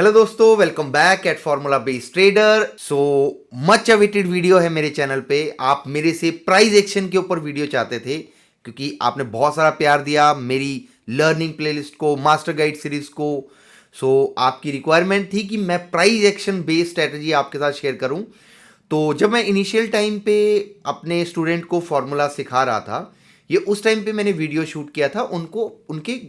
Hello दोस्तों, welcome back at formula based trader. So much awaited video है मेरे channel पे। आप मेरे से प्राइस एक्शन के ऊपर वीडियो चाहते थे क्योंकि आपने बहुत सारा प्यार दिया मेरी लर्निंग प्लेलिस्ट को, मास्टर गाइड सीरीज को। सो आपकी रिक्वायरमेंट थी कि मैं प्राइस एक्शन बेस्ड स्ट्रेटजी आपके साथ शेयर करूं। तो जब मैं इनिशियल टाइम पे अपने स्टूडेंट को फॉर्मूला सिखा रहा था, ये उस टाइम पे मैंने वीडियो शूट किया था उनको उनके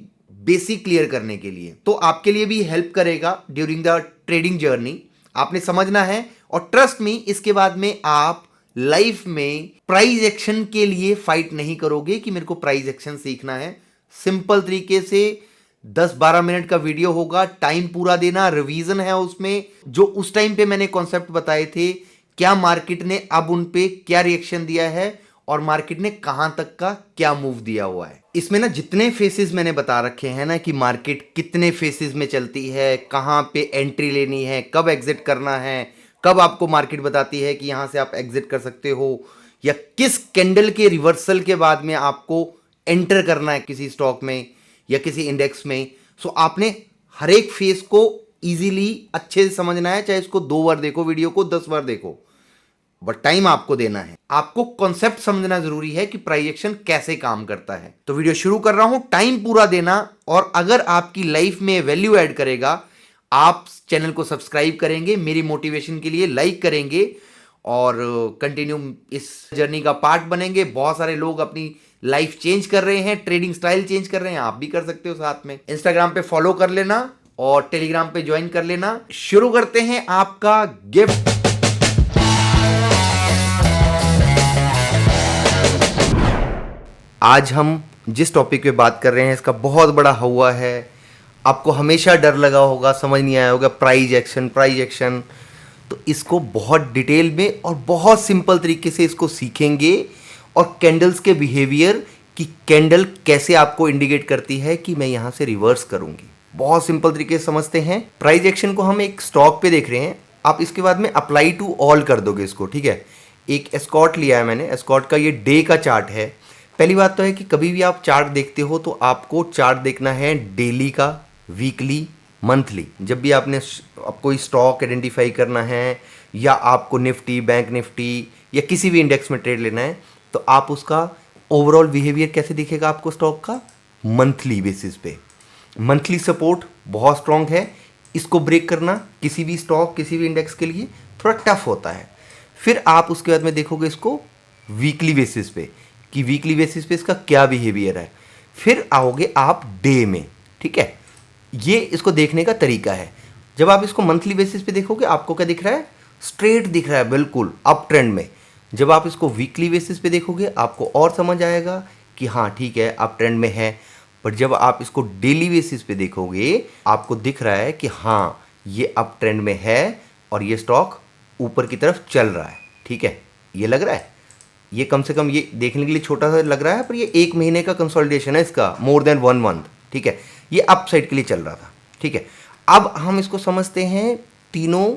बेसिक क्लियर करने के लिए। तो आपके लिए भी हेल्प करेगा ड्यूरिंग द ट्रेडिंग जर्नी। आपने समझना है और ट्रस्ट मी, इसके बाद में आप लाइफ में प्राइस एक्शन के लिए फाइट नहीं करोगे कि मेरे को प्राइस एक्शन सीखना है। सिंपल तरीके से 10-12 मिनट का वीडियो होगा, टाइम पूरा देना, रिवीजन है उसमें। जो उस टाइम पे मैंने कॉन्सेप्ट बताए थे, क्या मार्केट ने अब उन पे क्या रिएक्शन दिया है और मार्केट ने कहां तक का क्या मूव दिया हुआ है। इसमें ना जितने फेसेस मैंने बता रखे हैं ना कि मार्केट कितने फेसेस में चलती है, कहां पे एंट्री लेनी है, कब एग्जिट करना है, कब आपको मार्केट बताती है कि यहां से आप एग्जिट कर सकते हो, या किस कैंडल के रिवर्सल के बाद में आपको एंटर करना है किसी स्टॉक में या किसी इंडेक्स में। सो आपने हर एक फेस को इजीली अच्छे से समझना है, चाहे इसको 2 बार देखो, वीडियो को 10 बार देखो, बट टाइम आपको देना है। आपको कॉन्सेप्ट समझना जरूरी है कि प्राइस एक्शन कैसे काम करता है। तो वीडियो शुरू कर रहा हूं, टाइम पूरा देना। और अगर आपकी लाइफ में वैल्यू ऐड करेगा, आप चैनल को सब्सक्राइब करेंगे, मेरी मोटिवेशन के लिए लाइक करेंगे और कंटिन्यू इस जर्नी का पार्ट बनेंगे। बहुत सारे लोग अपनी लाइफ चेंज कर रहे हैं, ट्रेडिंग स्टाइल चेंज कर रहे हैं, आप भी कर सकते हो साथ में। इंस्टाग्राम पे फॉलो कर लेना और टेलीग्राम पे ज्वाइन कर लेना। शुरू करते हैं आपका गिफ्ट। आज हम जिस टॉपिक पे बात कर रहे हैं इसका बहुत बड़ा हुआ है। आपको हमेशा डर लगा होगा, समझ नहीं आया होगा प्राइस एक्शन। तो इसको बहुत डिटेल में और बहुत सिंपल तरीके से इसको सीखेंगे, और कैंडल्स के बिहेवियर कि कैंडल कैसे आपको इंडिकेट करती है कि मैं यहां से रिवर्स करूंगी। बहुत सिंपल तरीके से समझते हैं। प्राइस एक्शन को हम एक स्टॉक पे देख रहे हैं, आप इसके बाद में अप्लाई टू ऑल कर दोगे इसको, ठीक है। एक एस्कॉर्ट लिया है मैंने, एस्कॉर्ट का ये डे का चार्ट है। पहली बात तो है कि कभी भी आप चार्ट देखते हो तो आपको चार्ट देखना है डेली का, वीकली, मंथली। जब भी आपको स्टॉक आइडेंटिफाई करना है या आपको निफ्टी, बैंक निफ्टी या किसी भी इंडेक्स में ट्रेड लेना है, तो आप उसका ओवरऑल बिहेवियर कैसे दिखेगा आपको स्टॉक का, मंथली बेसिस पे। मंथली सपोर्ट बहुत स्ट्रांग है, इसको ब्रेक करना किसी भी स्टॉक, किसी भी इंडेक्स के लिए थोड़ा टफ होता है। फिर आप उसके बाद में देखोगे इसको वीकली बेसिस पे कि वीकली बेसिस पे इसका क्या बिहेवियर है। फिर आओगे आप डे में, ठीक है। ये इसको देखने का तरीका है। जब आप इसको मंथली बेसिस पे देखोगे आपको क्या दिख रहा है, स्ट्रेट दिख रहा है, बिल्कुल अप ट्रेंड में। जब आप इसको वीकली बेसिस पे देखोगे आपको और समझ आएगा कि हाँ ठीक है, अप ट्रेंड में है। बट जब आप इसको डेली बेसिस पे देखोगे आपको दिख रहा है कि हाँ ये अप ट्रेंड में है और ये स्टॉक ऊपर की तरफ चल रहा है, ठीक है। ये लग रहा है, ये कम से कम ये देखने के लिए छोटा सा लग रहा है, पर ये 1 महीने का कंसोलिडेशन है इसका, मोर देन 1 मंथ, ठीक है। ये अप साइड के लिए चल रहा था, ठीक है। अब हम इसको समझते हैं तीनों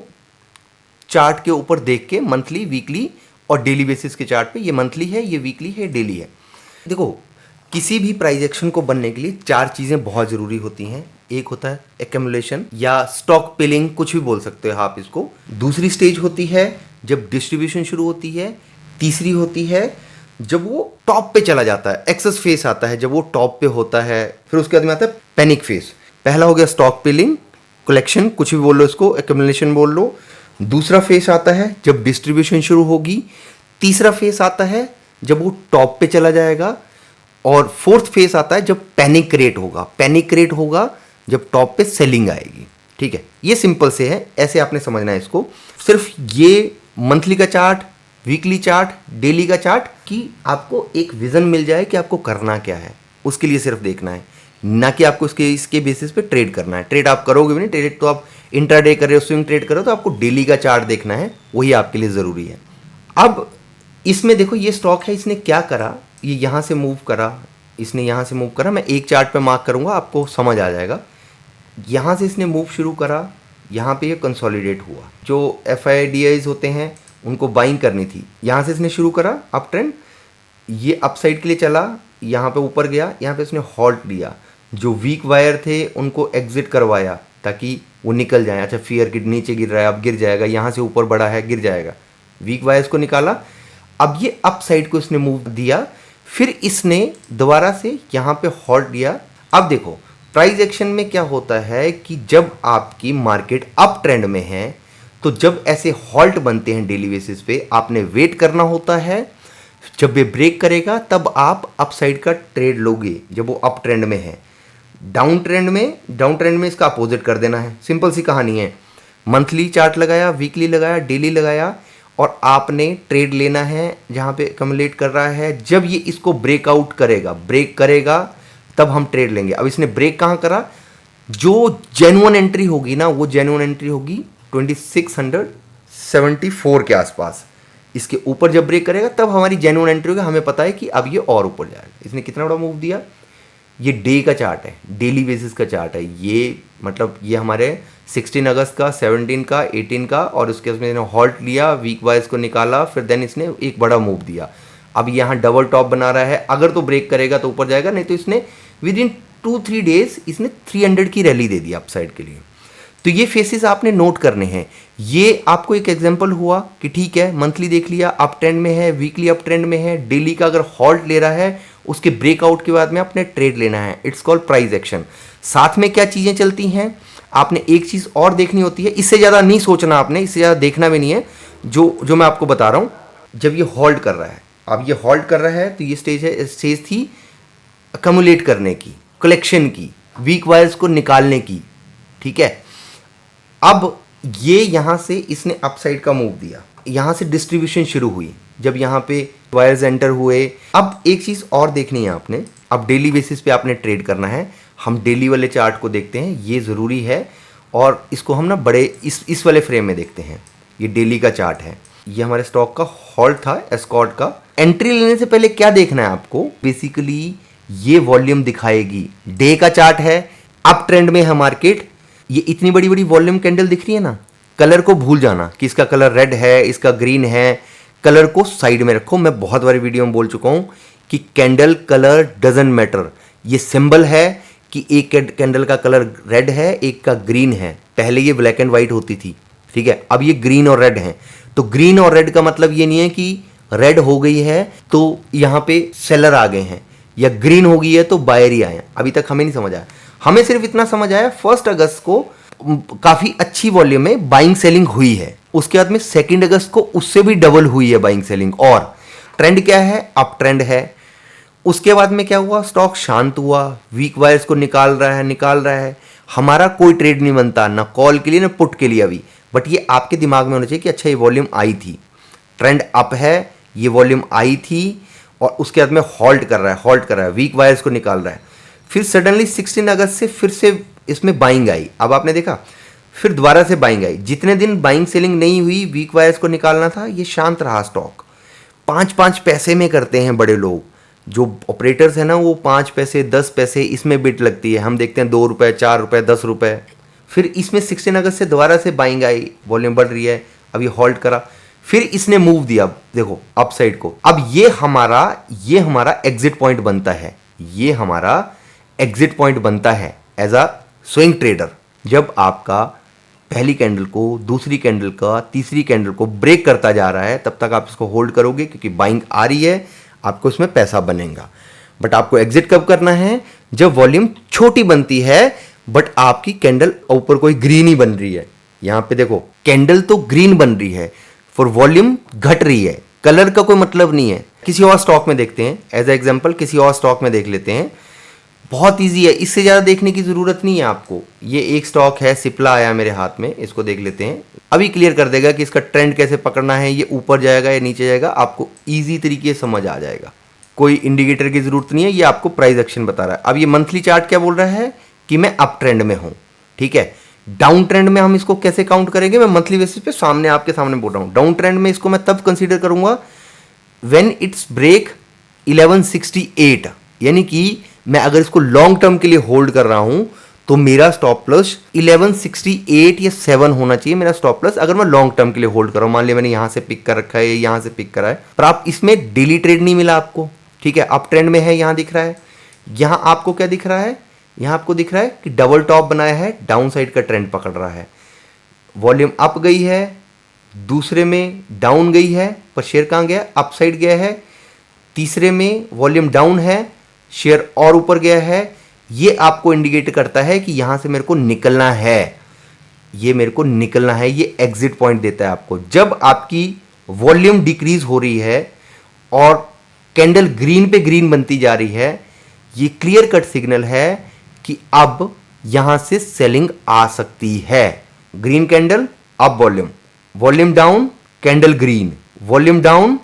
चार्ट के ऊपर देख के, मंथली, वीकली और डेली बेसिस के चार्ट पे। ये मंथली है, ये वीकली है, डेली है। देखो, किसी भी प्राइस एक्शन को बनने के लिए 4 चीज़ें बहुत ज़रूरी होती हैं। एक होता है एक्यूमुलेशन या स्टॉक पिलिंग, कुछ भी बोल सकते हो आप इसको। दूसरी स्टेज होती है जब डिस्ट्रीब्यूशन शुरू होती है। तीसरी होती है जब वो टॉप पे चला जाता है, एक्सेस फेस आता है जब वो टॉप पे होता है। फिर उसके बाद में आता है पैनिक फेस। पहला हो गया स्टॉक पिलिंग, कलेक्शन, कुछ भी बोल लो इसको, एक्यूमुलेशन बोल लो। दूसरा फेस आता है जब डिस्ट्रीब्यूशन शुरू होगी। तीसरा फेस आता है जब वो टॉप पे चला जाएगा। और फोर्थ फेस आता है जब पैनिक क्रिएट होगा। पैनिक क्रिएट होगा जब टॉप पे सेलिंग आएगी, ठीक है। ये सिंपल से है, ऐसे आपने समझना है इसको। सिर्फ ये मंथली का चार्ट, वीकली चार्ट, डेली का चार्ट, कि आपको एक विजन मिल जाए कि आपको करना क्या है, उसके लिए सिर्फ देखना है, ना कि आपको इसके बेसिस पे ट्रेड करना है। ट्रेड आप करोगे भी नहीं, ट्रेड तो आप इंट्राडे कर रहे हो, स्विंग ट्रेड कर रहे हो, तो आपको डेली का चार्ट देखना है, वही आपके लिए ज़रूरी है। अब इसमें देखो, ये स्टॉक है, इसने क्या करा, ये यहाँ से मूव करा, इसने यहाँ से मूव करा। मैं एक चार्ट पे मार्क करूँगा, आपको समझ आ जाएगा। यहाँ से इसने मूव शुरू करा, यहाँ पे ये कंसोलिडेट हुआ। जो FIDIs होते हैं उनको बाइंग करनी थी। यहाँ से इसने शुरू करा अप ट्रेंड, ये अप साइड के लिए चला, यहाँ पे ऊपर गया, यहाँ पे इसने हॉल्ट दिया। जो वीक वायर थे उनको एग्जिट करवाया, ताकि वो निकल जाए। अच्छा फियर कि नीचे गिर रहा है, अब गिर जाएगा, यहाँ से ऊपर बढ़ा है गिर जाएगा। वीक वायर्स को निकाला, अब ये अप साइड को इसने मूव दिया, फिर इसने दोबारा से यहाँ पे हॉल्ट दिया। अब देखो प्राइस एक्शन में क्या होता है कि जब आपकी मार्केट अप ट्रेंड में है तो जब ऐसे हॉल्ट बनते हैं डेली बेसिस पे, आपने वेट करना होता है। जब ये ब्रेक करेगा तब आप अप साइड का ट्रेड लोगे जब वो अप ट्रेंड में है। डाउन ट्रेंड में इसका अपोजिट कर देना है। सिंपल सी कहानी है। मंथली चार्ट लगाया, वीकली लगाया, डेली लगाया और आपने ट्रेड लेना है जहाँ पे कम्युलेट कर रहा है। जब ये इसको ब्रेक करेगा तब हम ट्रेड लेंगे। अब इसने ब्रेक कहाँ करा, जो जेन्युइन एंट्री होगी ना, वो जेन्युइन एंट्री होगी 2674 के आसपास। इसके ऊपर जब ब्रेक करेगा तब हमारी जेन्युइन एंट्री होगी, हमें पता है कि अब ये और ऊपर जाएगा। इसने कितना बड़ा मूव दिया, ये डे का चार्ट है, डेली बेसिस का चार्ट है ये। मतलब ये हमारे 16 अगस्त का, 17 का, 18 का, और उसके उसमें इसने हॉल्ट लिया, वीक वाइज को निकाला, फिर देन इसने एक बड़ा मूव दिया। अब यहाँ डबल टॉप बना रहा है, अगर तो ब्रेक करेगा तो ऊपर जाएगा, नहीं तो इसने विद इन 2-3 डेज इसने 300 की रैली दे दी अपसाइड के लिए। तो ये फेसेस आपने नोट करने हैं। ये आपको एक एग्जांपल हुआ कि ठीक है मंथली देख लिया अप ट्रेंड में है, वीकली अप ट्रेंड में है, डेली का अगर हॉल्ट ले रहा है उसके ब्रेकआउट के बाद में आपने ट्रेड लेना है। It's called price action. साथ में क्या चीज़ें चलती हैं, आपने एक चीज़ और देखनी होती है, इससे ज़्यादा नहीं सोचना आपने, इससे ज़्यादा देखना भी नहीं है। जो मैं आपको बता रहा हूँ, जब ये हॉल्ट कर रहा है, अब ये हॉल्ट कर रहा है तो ये स्टेज थी अक्यूमुलेट करने की, कलेक्शन की, वीक वायर्स को निकालने की, ठीक है। अब ये यहाँ से इसने अपसाइड का मूव दिया, यहाँ से डिस्ट्रीब्यूशन शुरू हुई, जब यहाँ पे वायर्स एंटर हुए। अब एक चीज़ और देखनी है आपने, अब डेली बेसिस पे आपने ट्रेड करना है। हम डेली वाले चार्ट को देखते हैं, ये ज़रूरी है, और इसको हम ना बड़े इस वाले फ्रेम में देखते हैं। ये डेली का चार्ट है, ये हमारे स्टॉक का हॉल्ट था एस्कॉर्ट का। एंट्री लेने से पहले क्या देखना है आपको, बेसिकली ये वॉल्यूम दिखाएगी। डे का चार्ट है, अप ट्रेंड में है मार्केट, ये इतनी बड़ी बड़ी वॉल्यूम कैंडल दिख रही है ना, कलर को भूल जाना कि इसका कलर रेड है, इसका ग्रीन है, कलर को साइड में रखो। मैं बहुत बारी वीडियो में बोल चुका हूं कि कैंडल कलर डजंट मैटर। ये सिंबल है कि एक कैंडल का कलर रेड है, एक का ग्रीन है। पहले ये ब्लैक एंड व्हाइट होती थी, ठीक है, अब ये ग्रीन और रेड है। तो ग्रीन और रेड का मतलब ये नहीं है कि रेड हो गई है तो यहाँ पे सेलर आ गए हैं, या ग्रीन हो गई है तो बायर ही आए हैं। अभी तक हमें नहीं समझ आया, हमें सिर्फ इतना समझ आया 1 अगस्त को काफी अच्छी वॉल्यूम में बाइंग सेलिंग हुई है, उसके बाद में 2 अगस्त को उससे भी डबल हुई है बाइंग सेलिंग, और ट्रेंड क्या है, अप ट्रेंड है। उसके बाद में क्या हुआ, स्टॉक शांत हुआ, वीक वायर्स को निकाल रहा है। हमारा कोई ट्रेड नहीं बनता, ना कॉल के लिए ना पुट के लिए अभी, बट ये आपके दिमाग में होना चाहिए कि अच्छा ये वॉल्यूम आई थी, ट्रेंड अप है, ये वॉल्यूम आई थी, और उसके बाद में हॉल्ट कर रहा है, वीक वायर्स को निकाल रहा है। फिर सडनली 16 अगस्त से फिर से इसमें बाइंग आई। अब आपने देखा फिर दोबारा से बाइंग आई। जितने दिन बाइंग सेलिंग नहीं हुई, वीक वायर्स को निकालना था, ये शांत रहा स्टॉक। 5-5 पैसे में करते हैं बड़े लोग, जो ऑपरेटर्स हैं ना, वो 5 पैसे 10 पैसे इसमें बिट लगती है। हम देखते हैं 2 रुपये, 4 रुपये, 10 रुपये। फिर इसमें 16 अगस्त से दोबारा से बाइंग आई, वॉल्यूम बढ़ रही है, अब ये हॉल्ट करा, फिर इसने मूव दिया, देखो अप साइड को। अब ये हमारा एग्जिट पॉइंट बनता है, ये हमारा एग्जिट पॉइंट बनता है एज अ स्विंग ट्रेडर। जब आपका पहली कैंडल को, दूसरी कैंडल का, तीसरी कैंडल को ब्रेक करता जा रहा है, तब तक आप इसको होल्ड करोगे क्योंकि बाइंग आ रही है, आपको इसमें पैसा बनेगा। बट आपको एग्जिट कब करना है, जब वॉल्यूम छोटी बनती है बट आपकी कैंडल ऊपर कोई ग्रीन ही बन रही है। यहां पे देखो कैंडल तो ग्रीन बन रही है, फॉर वॉल्यूम घट रही है, कलर का कोई मतलब नहीं है। किसी और स्टॉक में देखते हैं, एज ए एग्जांपल किसी और स्टॉक में देख लेते हैं, बहुत इजी है, इससे ज़्यादा देखने की ज़रूरत नहीं है आपको। ये एक स्टॉक है, सिप्ला आया मेरे हाथ में, इसको देख लेते हैं, अभी क्लियर कर देगा कि इसका ट्रेंड कैसे पकड़ना है, ये ऊपर जाएगा या नीचे जाएगा, आपको ईजी तरीके से समझ आ जाएगा। कोई इंडिकेटर की ज़रूरत नहीं है, ये आपको प्राइस एक्शन बता रहा है। अब ये मंथली चार्ट क्या बोल रहा है कि मैं अप ट्रेंड में हूँ, ठीक है। डाउन ट्रेंड में हम इसको कैसे काउंट करेंगे, मैं मंथली बेसिस पे आपके सामने बोल रहा हूँ। डाउन ट्रेंड में इसको मैं तब कंसीडर करूंगा व्हेन इट्स ब्रेक 1168, यानी कि मैं अगर इसको लॉन्ग टर्म के लिए होल्ड कर रहा हूं तो मेरा स्टॉप लॉस 1168 या 7 होना चाहिए मेरा स्टॉप लॉस, अगर मैं लॉन्ग टर्म के लिए होल्ड कर रहा हूं। मान लिया मैंने यहां से पिक कर रखा है, यहां से पिक करा है, पर आप इसमें डेली ट्रेड नहीं मिला आपको, ठीक है। अप ट्रेंड में है, यहां दिख रहा है, यहां आपको क्या दिख रहा है यहाँ आपको दिख रहा है कि डबल टॉप बनाया है, डाउन साइड का ट्रेंड पकड़ रहा है। वॉल्यूम अप गई है, दूसरे में डाउन गई है, पर शेयर कहाँ गया, अप साइड गया है। तीसरे में वॉल्यूम डाउन है, शेयर और ऊपर गया है। ये आपको इंडिकेट करता है कि यहां से मेरे को निकलना है, ये मेरे को निकलना है, ये एग्जिट पॉइंट देता है आपको। जब आपकी वॉल्यूम डिक्रीज हो रही है और कैंडल ग्रीन पे ग्रीन बनती जा रही है, ये क्लियर कट सिग्नल है कि अब यहां से सेलिंग आ सकती है। Green candle, up volume, volume down, candle green, volume down,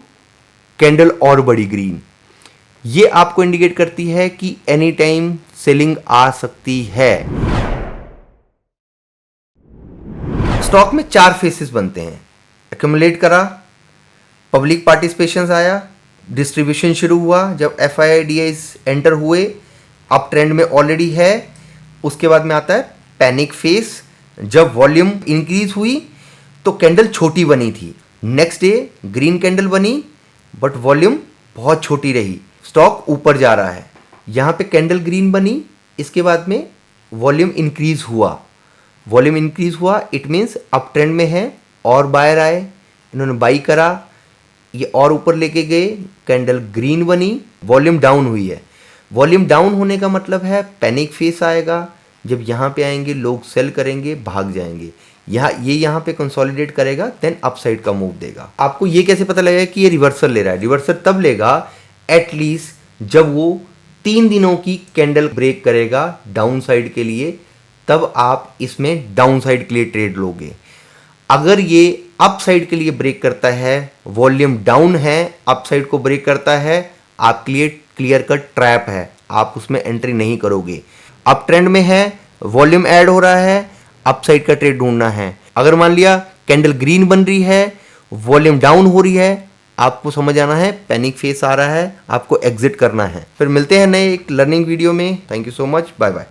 candle और बड़ी ग्रीन। ये आपको इंडिकेट करती है कि एनी टाइम सेलिंग आ सकती है। स्टॉक में 4 फेसेस बनते हैं। एक्यूमुलेट करा, पब्लिक पार्टिसिपेशन आया, डिस्ट्रीब्यूशन शुरू हुआ, जब FIIs एंटर हुए, अप ट्रेंड में ऑलरेडी है। उसके बाद में आता है पैनिक फेस, जब वॉल्यूम इंक्रीज हुई तो कैंडल छोटी बनी थी। नेक्स्ट डे ग्रीन कैंडल बनी बट वॉल्यूम बहुत छोटी रही, स्टॉक ऊपर जा रहा है। यहाँ पे कैंडल ग्रीन बनी, इसके बाद में वॉल्यूम इंक्रीज हुआ। वॉल्यूम इंक्रीज हुआ इट मीन्स अप ट्रेंड में है और बायर आए, इन्होंने बाई करा, ये और ऊपर लेके गए, कैंडल ग्रीन बनी, वॉल्यूम डाउन हुई है। वॉल्यूम डाउन होने का मतलब है पैनिक फेस आएगा। जब यहाँ पे आएंगे लोग सेल करेंगे, भाग जाएंगे। यहाँ पे कंसोलिडेट करेगा, देन अपसाइड का मूव देगा। आपको ये कैसे पता लगेगा कि ये रिवर्सल ले रहा है? रिवर्सल तब लेगा एटलीस्ट जब वो 3 दिनों की कैंडल ब्रेक करेगा डाउन साइड के लिए, तब आप इसमें डाउन साइड के लिए ट्रेड लोगे। अगर ये अप साइड के लिए ब्रेक करता है, वॉल्यूम डाउन है, अप साइड को ब्रेक करता है, आपके लिए क्लियर कट ट्रैप है, आप उसमें एंट्री नहीं करोगे। अप ट्रेंड में है, वॉल्यूम ऐड हो रहा है, अप साइड का ट्रेड ढूंढना है। अगर मान लिया कैंडल ग्रीन बन रही है, वॉल्यूम डाउन हो रही है, आपको समझ आना है पैनिक फेस आ रहा है, आपको एग्जिट करना है। फिर मिलते हैं नए एक लर्निंग वीडियो में। Thank you so much, bye bye.